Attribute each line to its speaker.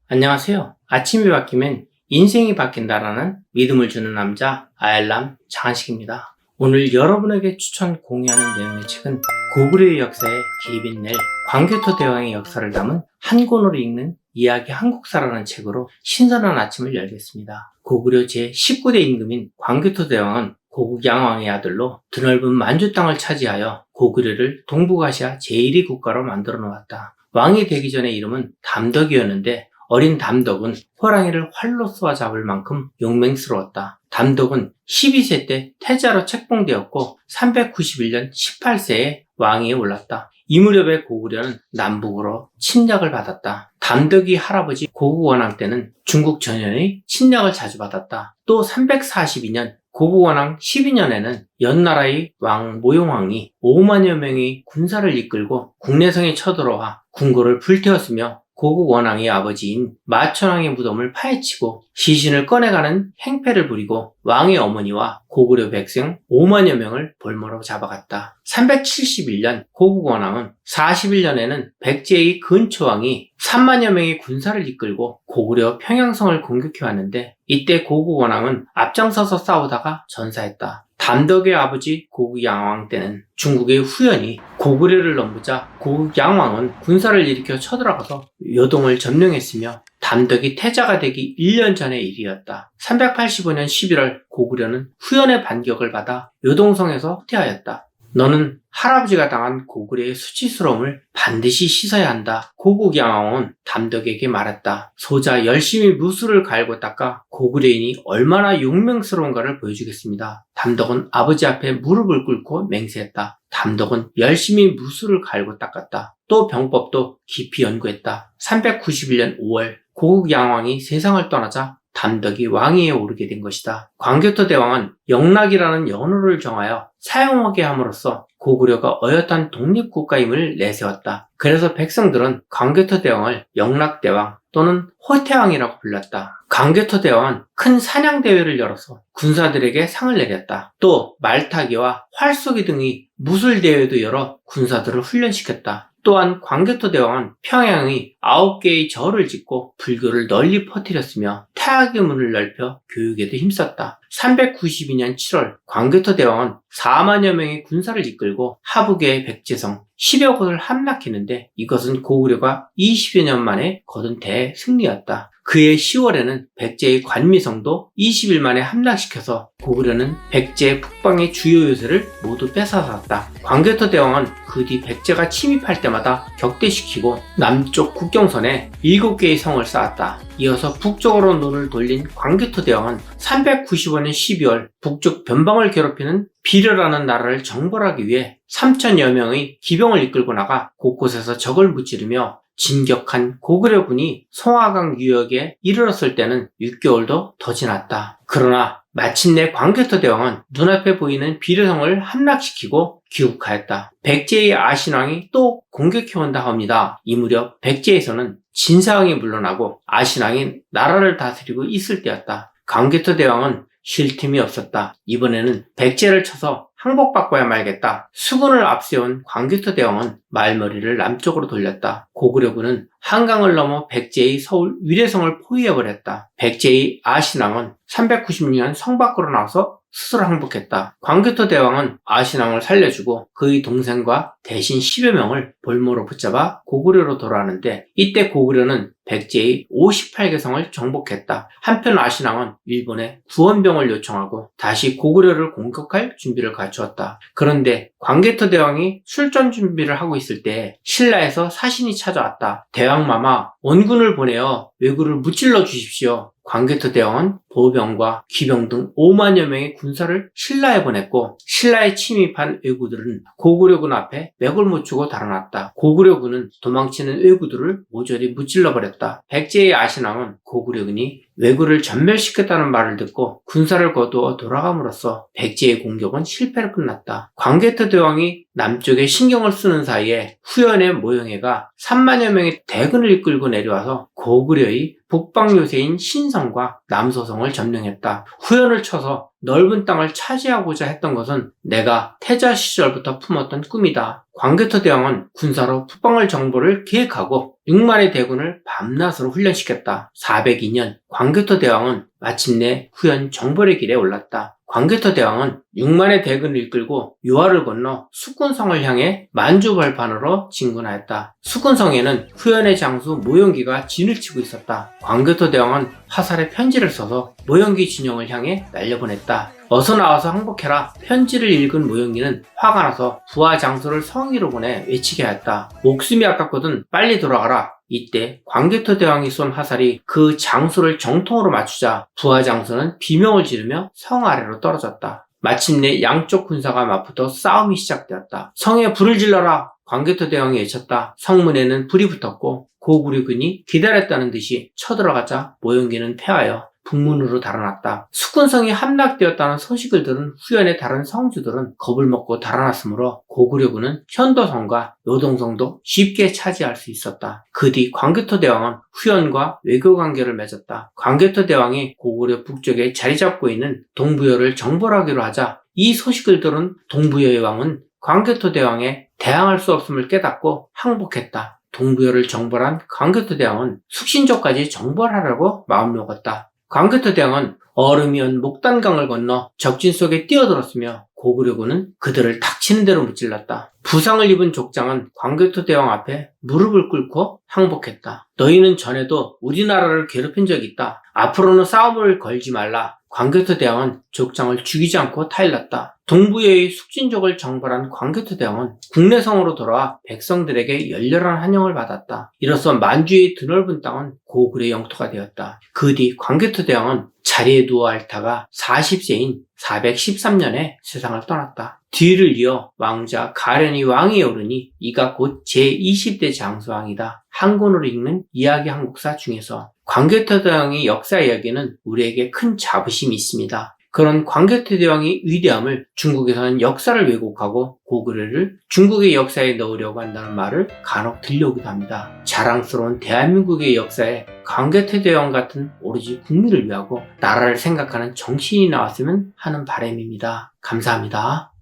Speaker 1: 안녕하세요. 아침이 바뀌면 인생이 바뀐다라는 믿음을 주는 남자 아알람 장한식입니다. 오늘 여러분에게 공유하는 내용의 책은 고구려의 역사에 개입인 낼 광개토 대왕의 역사를 담은 한 권으로 읽는 이야기 한국사라는 책으로 신선한 아침을 열겠습니다. 고구려 제19대 임금인 광개토 대왕은 고국양왕의 아들로 드넓은 만주 땅을 차지하여 고구려를 동북아시아 제1위 국가로 만들어 놓았다. 왕이 되기 전의 이름은 담덕이었는데 어린 담덕은 호랑이를 활로 쏘아 잡을 만큼 용맹스러웠다. 담덕은 12세 때 태자로 책봉되었고 391년 18세에 왕위에 올랐다. 이 무렵에 고구려는 남북으로 침략을 받았다. 담덕이 할아버지 고국원왕 때는 중국 전현의 침략을 자주 받았다. 또 342년 고국원왕 12년에는 연나라의 왕 모용왕이 5만여 명의 군사를 이끌고 국내성에 쳐들어와 궁궐을 불태웠으며 고국원왕의 아버지인 마천왕의 무덤을 파헤치고 시신을 꺼내가는 행패를 부리고 왕의 어머니와 고구려 백성 5만여 명을 볼모로 잡아갔다. 371년 고국원왕은 41년에는 백제의 근초왕이 3만여 명의 군사를 이끌고 고구려 평양성을 공격해왔는데 이때 고국원왕은 앞장서서 싸우다가 전사했다. 담덕의 아버지 고국양왕 때는 중국의 후연이 고구려를 넘보자 고국양왕은 군사를 일으켜 쳐들어가서 요동을 점령했으며 담덕이 태자가 되기 1년 전의 일이었다. 385년 11월 고구려는 후연의 반격을 받아 요동성에서 후퇴하였다. 너는 할아버지가 당한 고구려의 수치스러움을 반드시 씻어야 한다. 고국양왕은 담덕에게 말했다. 소자 열심히 무술을 갈고 닦아 고구려인이 얼마나 용맹스러운가를 보여주겠습니다. 담덕은 아버지 앞에 무릎을 꿇고 맹세했다. 담덕은 열심히 무술을 갈고 닦았다. 또 병법도 깊이 연구했다. 391년 5월 고국양왕이 세상을 떠나자 담덕이 왕위에 오르게 된 것이다. 광개토 대왕은 영락이라는 연호를 정하여 사용하게 함으로써 고구려가 어엿한 독립국가임을 내세웠다. 그래서 백성들은 광개토 대왕을 영락대왕 또는 호태왕이라고 불렀다. 광개토 대왕은 큰 사냥대회를 열어서 군사들에게 상을 내렸다. 또 말타기와 활쏘기 등의 무술대회도 열어 군사들을 훈련시켰다. 또한 광개토 대왕은 평양의 9개의 절을 짓고 불교를 널리 퍼뜨렸으며 타학의 문을 넓혀 교육에도 힘썼다. 392년 7월 광개토 대왕은 4만여 명의 군사를 이끌고 하북의 백제성 10여 곳을 함락했는데 이것은 고구려가 20여 년 만에 거둔 대승리였다. 그해 10월에는 백제의 관미성도 20일 만에 함락시켜서 고구려는 백제 북방의 주요 요새를 모두 뺏어갔다. 광개토 대왕은 그 뒤 백제가 침입할 때마다 격퇴시키고 남쪽 국경선에 7개의 성을 쌓았다. 이어서 북쪽으로 눈을 돌린 광개토 대왕은 395년 12월 북쪽 변방을 괴롭히는 비려라는 나라를 정벌하기 위해 3천여 명의 기병을 이끌고 나가 곳곳에서 적을 무찌르며 진격한 고구려군이 송화강 유역에 이르렀을 때는 6개월도 더 지났다. 그러나 마침내 광개토 대왕은 눈앞에 보이는 비려성을 함락시키고 귀국하였다. 백제의 아신왕이 또 공격해온다 합니다. 이 무렵 백제에서는 진사왕이 물러나고 아신왕이 나라를 다스리고 있을 때였다. 광개토 대왕은 쉴 틈이 없었다. 이번에는 백제를 쳐서 항복바꿔야 말겠다. 수군을 앞세운 광개토 대왕은 말머리를 남쪽으로 돌렸다. 고구려군은 한강을 넘어 백제의 서울 위례성을 포위해버렸다. 백제의 아신왕은 396년 성 밖으로 나와서 스스로 항복했다. 광개토 대왕은 아신왕을 살려주고 그의 동생과 대신 10여 명을 볼모로 붙잡아 고구려로 돌아가는데 이때 고구려는 백제의 58개 성을 정복했다. 한편 아신왕은 일본에 구원병을 요청하고 다시 고구려를 공격할 준비를 갖추었다. 그런데 광개토 대왕이 출전 준비를 하고 있을 때 신라에서 사신이 찾아왔다. 대왕마마, 원군을 보내어 왜구를 무찔러 주십시오. 광개토 대왕은 보병과 기병 등 5만여 명의 군사를 신라에 보냈고 신라에 침입한 왜구들은 고구려군 앞에 맥을 못 추고 달아났다. 고구려군은 도망치는 왜구들을 모조리 무찔러버렸다. 백제의 아신왕은 고구려군이 왜구를 전멸시켰다는 말을 듣고 군사를 거두어 돌아감으로써 백제의 공격은 실패로 끝났다. 광개토 대왕이 남쪽에 신경을 쓰는 사이에 후연의 모영애가 3만여 명의 대군을 이끌고 내려와서 고구려의 북방 요새인 신성과 남소성을 점령했다. 후연을 쳐서 넓은 땅을 차지하고자 했던 것은 내가 태자 시절부터 품었던 꿈이다. 광개토 대왕은 군사로 북방을 정보를 기획하고 6만의 대군을 밤낮으로 훈련시켰다. 402년 광개토 대왕은 마침내 후현 정벌의 길에 올랐다. 광개토 대왕은 6만의 대군을 이끌고 유화를 건너 수군성을 향해 만주벌판으로 진군하였다. 수군성에는 후현의 장수 모용기가 진을 치고 있었다. 광개토 대왕은 화살에 편지를 써서 모용기 진영을 향해 날려보냈다. 어서 나와서 항복해라. 편지를 읽은 모용기는 화가 나서 부하 장수를 성위로 보내 외치게 하였다. 목숨이 아깝거든 빨리 돌아가라. 이때 광개토 대왕이 쏜 화살이 그 장수를 정통으로 맞추자 부하 장수는 비명을 지르며 성 아래로 떨어졌다. 마침내 양쪽 군사가 맞붙어 싸움이 시작되었다. 성에 불을 질러라. 광개토 대왕이 외쳤다. 성문에는 불이 붙었고 고구려군이 기다렸다는 듯이 쳐들어가자 모용기는 패하여 북문으로 달아났다. 수군성이 함락되었다는 소식을 들은 후현의 다른 성주들은 겁을 먹고 달아났으므로 고구려군은 현도성과 요동성도 쉽게 차지할 수 있었다. 그 뒤 광개토 대왕은 후현과 외교관계를 맺었다. 광개토 대왕이 고구려 북쪽에 자리 잡고 있는 동부여를 정벌하기로 하자 이 소식을 들은 동부여의 왕은 광개토 대왕에 대항할 수 없음을 깨닫고 항복했다. 동부여를 정벌한 광개토 대왕은 숙신조까지 정벌하려고 마음먹었다. 광개토 대왕은 얼음이 온 목단강을 건너 적진 속에 뛰어들었으며 고구려군은 그들을 닥치는 대로 무찔렀다. 부상을 입은 족장은 광개토 대왕 앞에 무릎을 꿇고 항복했다. 너희는 전에도 우리나라를 괴롭힌 적이 있다. 앞으로는 싸움을 걸지 말라. 광개토 대왕은 족장을 죽이지 않고 타일렀다. 동부여의 숙진족을 정벌한 광개토 대왕은 국내성으로 돌아와 백성들에게 열렬한 환영을 받았다. 이로써 만주의 드넓은 땅은 고구려 영토가 되었다. 그 뒤 광개토 대왕은 자리에 누워 앓다가 40세인 413년에 세상을 떠났다. 뒤를 이어 왕자 가련이 왕위에 오르니 이가 곧 제20대 장수왕이다. 한권으로 읽는 이야기 한국사 중에서 광개토 대왕의 역사 이야기는 우리에게 큰 자부심이 있습니다. 그런 광개토 대왕의 위대함을 중국에서는 역사를 왜곡하고 고구려를 중국의 역사에 넣으려고 한다는 말을 간혹 들려오기도 합니다. 자랑스러운 대한민국의 역사에 광개토 대왕 같은 오로지 국민을 위하고 나라를 생각하는 정신이 나왔으면 하는 바람입니다. 감사합니다.